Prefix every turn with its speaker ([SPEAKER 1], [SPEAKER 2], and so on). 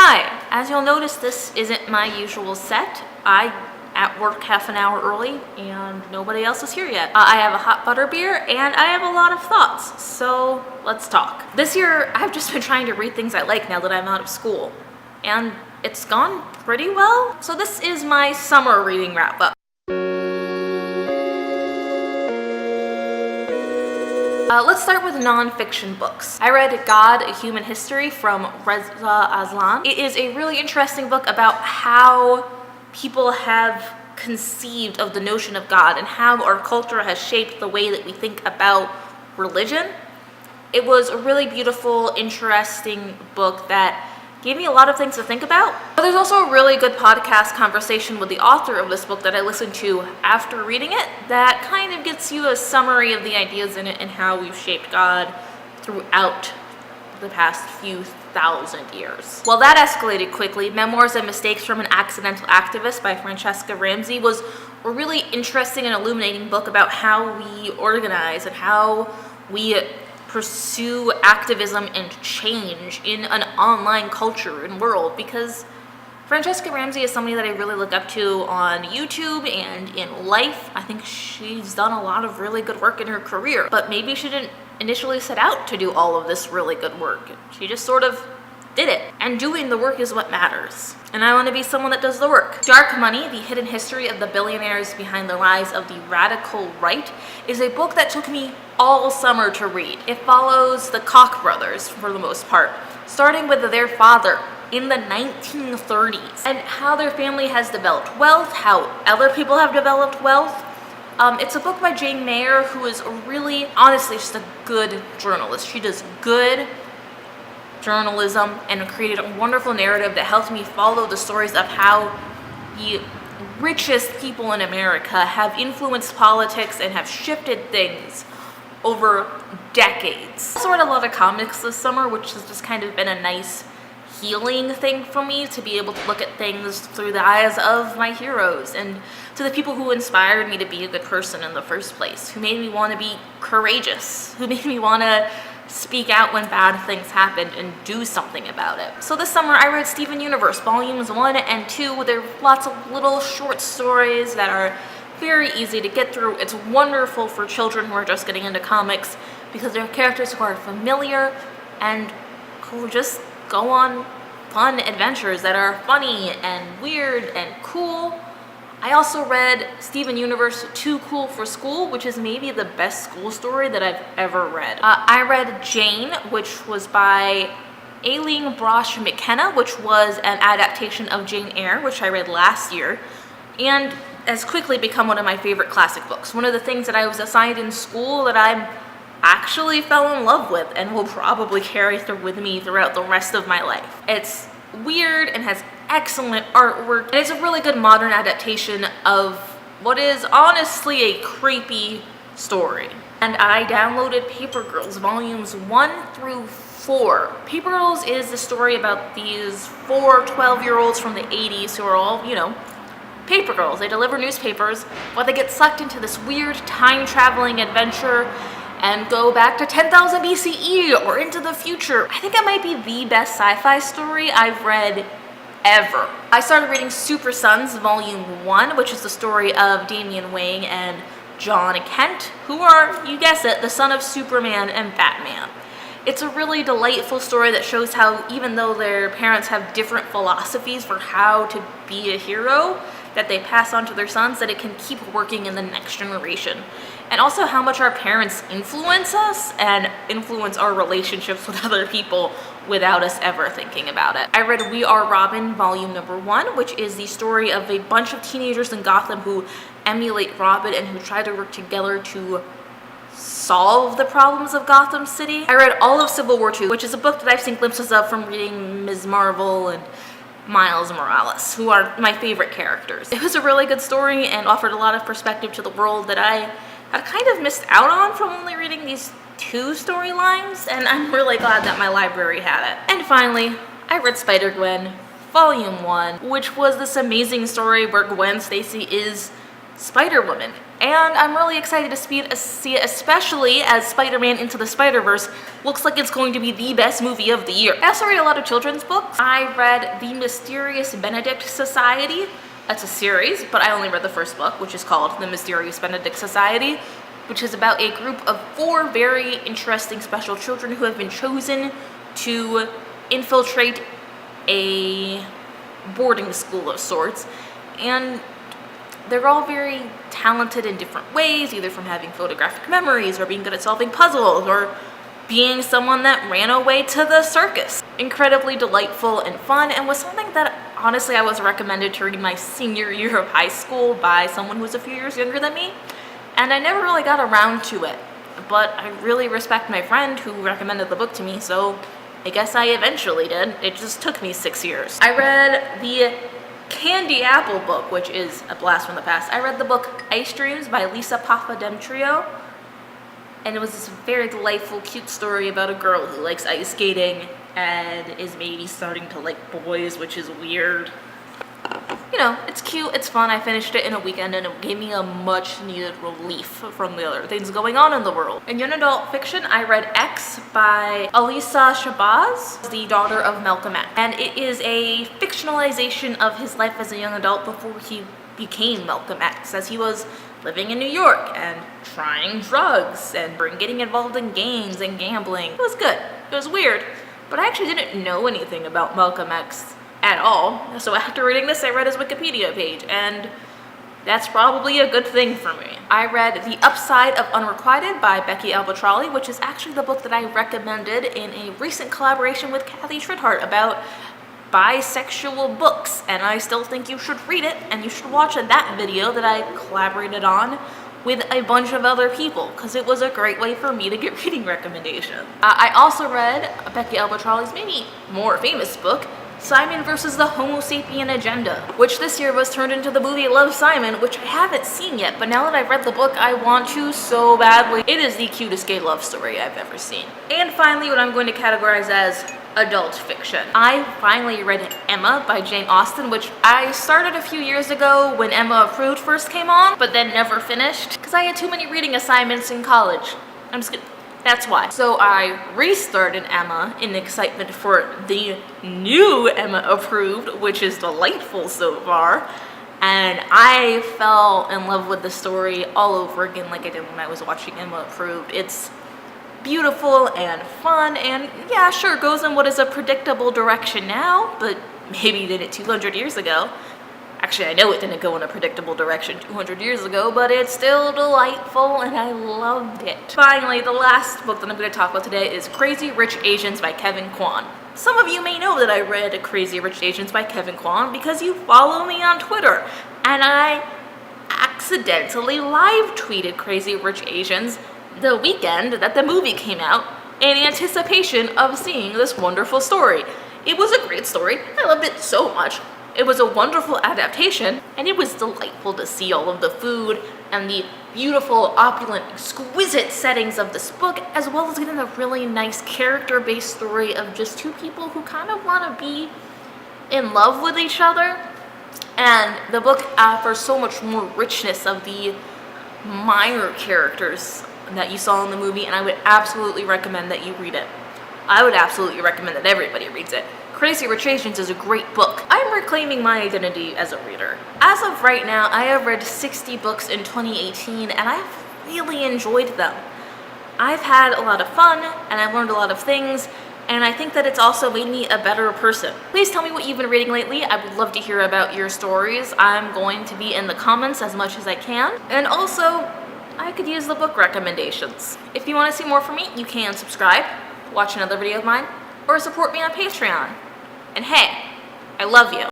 [SPEAKER 1] Hi, as you'll notice, this isn't my usual set. I at work half an hour early and nobody else is here yet. I have a hot butter beer and I have a lot of thoughts, so let's talk. This year, I've just been trying to read things I like now that I'm out of school, and it's gone pretty well. So this is my summer reading wrap up. Let's start with non-fiction books. I read God, A Human History from Reza Aslan. It is a really interesting book about how people have conceived of the notion of God and how our culture has shaped the way that we think about religion. It was a really beautiful, interesting book that gave me a lot of things to think about. But there's also a really good podcast conversation with the author of this book that I listened to after reading it that kind of gets you a summary of the ideas in it and how we've shaped God throughout the past few thousand years. Well, that escalated quickly. Memoirs and Mistakes from an Accidental Activist by Franchesca Ramsey was a really interesting and illuminating book about how we organize and how we pursue activism and change in an online culture and world, because Franchesca Ramsey is somebody that I really look up to on YouTube and in life. I think she's done a lot of really good work in her career, but maybe she didn't initially set out to do all of this really good work. She just sort of did it, and doing the work is what matters. And I want to be someone that does the work. Dark Money, The Hidden History of the Billionaires Behind the Rise of the Radical Right is a book that took me all summer to read. It follows the Koch brothers for the most part, starting with their father in the 1930s and how their family has developed wealth, how other people have developed wealth. It's a book by Jane Mayer, who is really, honestly, just a good journalist. She does good journalism and created a wonderful narrative that helped me follow the stories of how the richest people in America have influenced politics and have shifted things over decades. I also read a lot of comics this summer, which has just kind of been a nice healing thing for me, to be able to look at things through the eyes of my heroes and to the people who inspired me to be a good person in the first place, who made me want to be courageous, who made me want to speak out when bad things happened and do something about it. So this summer I read Steven Universe volumes 1 and 2. There are lots of little short stories that are very easy to get through. It's wonderful for children who are just getting into comics because they're characters who are familiar and who just go on fun adventures that are funny and weird and cool. I also read Steven Universe Too Cool for School, which is maybe the best school story that I've ever read. I read Jane, which was by Aileen Brosh McKenna, which was an adaptation of Jane Eyre, which I read last year, and has quickly become one of my favorite classic books. One of the things that I was assigned in school that I actually fell in love with and will probably carry through with me throughout the rest of my life. It's weird and has excellent artwork, and it's a really good modern adaptation of what is honestly a creepy story. And I downloaded Paper Girls volumes 1 through 4. Paper Girls is the story about these 4 12-year-olds from the 80s who are all, paper girls. They deliver newspapers, but they get sucked into this weird time-traveling adventure and go back to 10,000 BCE or into the future. I think it might be the best sci-fi story I've read ever. I started reading Super Sons Volume 1, which is the story of Damian Wayne and John Kent, who are, you guess it, the son of Superman and Batman. It's a really delightful story that shows how even though their parents have different philosophies for how to be a hero that they pass on to their sons, that it can keep working in the next generation. And also how much our parents influence us and influence our relationships with other people without us ever thinking about it. I read We Are Robin volume number 1, which is the story of a bunch of teenagers in Gotham who emulate Robin and who try to work together to solve the problems of Gotham City. I read all of Civil War II, which is a book that I've seen glimpses of from reading Ms. Marvel and Miles Morales, who are my favorite characters. It was a really good story and offered a lot of perspective to the world that I had kind of missed out on from only reading these 2 storylines, and I'm really glad that my library had it. And finally, I read Spider-Gwen Volume 1, which was this amazing story where Gwen Stacy is Spider-Woman. And I'm really excited to see it, especially as Spider-Man Into the Spider-Verse looks like it's going to be the best movie of the year. I also read a lot of children's books. I read The Mysterious Benedict Society. That's a series, but I only read the first book, which is called The Mysterious Benedict Society, which is about a group of 4 very interesting special children who have been chosen to infiltrate a boarding school of sorts. And they're all very talented in different ways, either from having photographic memories or being good at solving puzzles or being someone that ran away to the circus. Incredibly delightful and fun, and was something that honestly I was recommended to read my senior year of high school by someone who was a few years younger than me, and I never really got around to it. But I really respect my friend who recommended the book to me, so I guess I eventually did. It just took me 6 years. I read the Candy Apple book, which is a blast from the past. I read the book Ice Dreams by Lisa Papadimtrio, and it was this very delightful, cute story about a girl who likes ice skating and is maybe starting to like boys, which is weird. You know, it's cute, it's fun. I finished it in a weekend and it gave me a much needed relief from the other things going on in the world. In young adult fiction, I read X by Alisa Shabazz, the daughter of Malcolm X. And it is a fictionalization of his life as a young adult before he became Malcolm X, as he was living in New York and trying drugs and getting involved in gangs and gambling. It was good. It was weird. But I actually didn't know anything about Malcolm X at all. So after reading this, I read his Wikipedia page, and that's probably a good thing for me. I read The Upside of Unrequited by Becky Albatrelli, which is actually the book that I recommended in a recent collaboration with Kathy Trithart about bisexual books, and I still think you should read it, and you should watch that video that I collaborated on with a bunch of other people, because it was a great way for me to get reading recommendations. I also read Becky Albatrelli's maybe more famous book, Simon versus the Homo Sapien Agenda, which this year was turned into the movie Love, Simon, which I haven't seen yet, but now that I've read the book, I want to so badly. It is the cutest gay love story I've ever seen. And finally, what I'm going to categorize as adult fiction. I finally read Emma by Jane Austen, which I started a few years ago when Emma Approved first came on, but then never finished, because I had too many reading assignments in college. I'm just kidding. That's why. So I restarted Emma in excitement for the new Emma Approved, which is delightful so far. And I fell in love with the story all over again like I did when I was watching Emma Approved. It's beautiful and fun, and yeah, sure, goes in what is a predictable direction now, but maybe did it 200 years ago. Actually, I know it didn't go in a predictable direction 200 years ago, but it's still delightful and I loved it. Finally, the last book that I'm going to talk about today is Crazy Rich Asians by Kevin Kwan. Some of you may know that I read Crazy Rich Asians by Kevin Kwan because you follow me on Twitter, and I accidentally live tweeted Crazy Rich Asians the weekend that the movie came out in anticipation of seeing this wonderful story. It was a great story. I loved it so much. It was a wonderful adaptation, and it was delightful to see all of the food and the beautiful, opulent, exquisite settings of this book, as well as getting a really nice character-based story of just 2 people who kind of want to be in love with each other. And the book offers so much more richness of the minor characters that you saw in the movie, and I would absolutely recommend that you read it. I would absolutely recommend that everybody reads it. Crazy Rich Asians is a great book. I'm reclaiming my identity as a reader. As of right now, I have read 60 books in 2018, and I've really enjoyed them. I've had a lot of fun, and I've learned a lot of things, and I think that it's also made me a better person. Please tell me what you've been reading lately. I would love to hear about your stories. I'm going to be in the comments as much as I can. And also, I could use the book recommendations. If you want to see more from me, you can subscribe, watch another video of mine, or support me on Patreon. And hey, I love you.